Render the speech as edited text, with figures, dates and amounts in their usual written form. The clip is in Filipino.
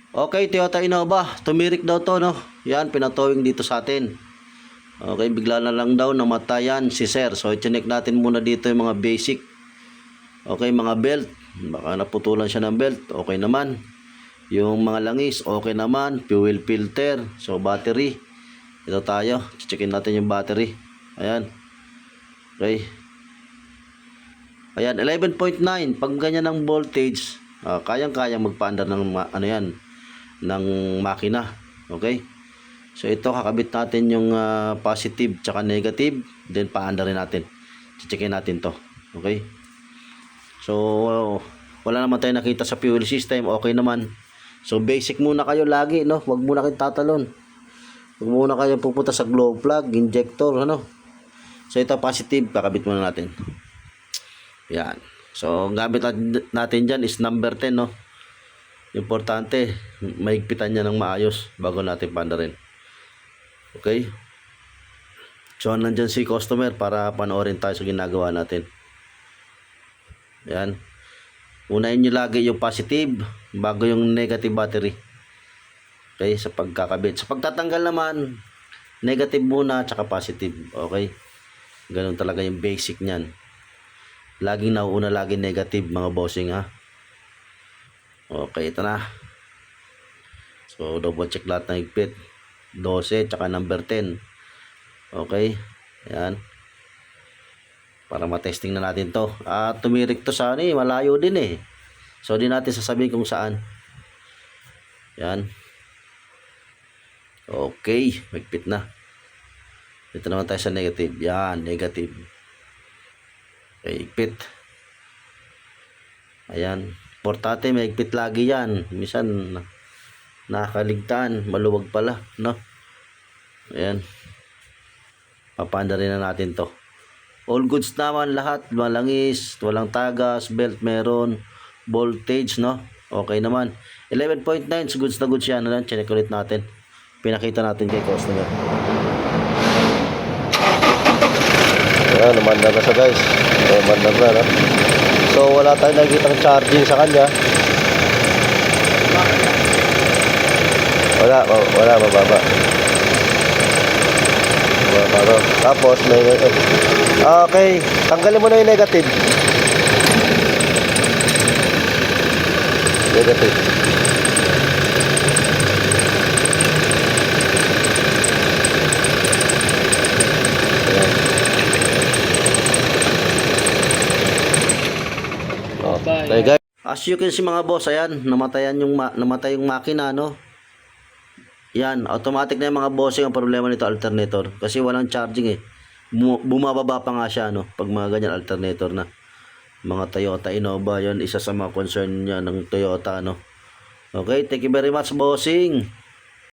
Okay, Toyota Innova, tumirik daw to, no? Yan, pinatowing dito sa atin. Okay, bigla na lang daw namatayan si sir. So, i-check natin muna dito yung mga basic. Okay, mga belt. Baka naputulan siya ng belt. Okay naman. Yung mga langis, okay naman. Fuel filter. So, battery. Ito tayo. Checkin natin yung battery. Ayan. Okay. Ayan, 11.9. Pag ganyan ng voltage, kayang-kayang magpaandar ng ano yan, ng makina. Okay? So ito kakabit natin yung positive tsaka negative, then paanda rin natin. Checkin natin to. Okay? So wala naman tayong nakita sa fuel system, okay naman. So basic muna kayo lagi, no? Huwag muna kayong tatalon. Huwag muna kayo pupunta sa glow plug, injector, ano? So ito positive, kakabit muna natin. Yan. So gamit natin dyan is number 10, no? Importante, maigpitan niya ng maayos bago natin pandarin. Okay? So, nandyan si customer para panoorin tayo sa ginagawa natin. Yan. Unahin nyo lagi yung positive bago yung negative battery. Okay? Sa pagkakabit. Sa pagtatanggal naman, negative muna tsaka positive. Okay? Ganun talaga yung basic niyan. Laging nauuna, laging negative mga bossing, ha. Okay, ito na. So, double check lahat ng higpit. 12, tsaka number 10. Okay. Ayan. Para matesting na natin to. Tumirik to sa ano eh. Malayo din eh. So, di natin sasabihin kung saan. Ayan. Okay. Higpit na. Dito naman tayo sa negative. Yan, negative. Okay, higpit. Ayan. Importante, may higpit lagi yan. Minsan, nakakaligtaan. Maluwag pala, no? Ayan. Papanda rin na natin to. All goods naman lahat. Malangis, walang tagas, belt meron, voltage, no? Okay naman. 11.9, goods na goods yan. Ano? Check ulit natin. Pinakita natin kay customer. Ayan, umandar na siya guys. Umandar na, no? So, wala tayong nakikita ng charging sa kanya. Wala, mababa. Tapos, may okay, tanggalin mo na yung negative. Negative. Okay guys, as you can see mga boss, ayan, namatay yung makina, no? Yan, automatic na yung mga bossing. Ang problema nito alternator kasi walang charging eh. Bumababa pa nga siya, no? Pag mga ganyan alternator na mga Toyota Innova, yon isa sa mga concern niya ng Toyota, no? Okay, thank you very much bossing.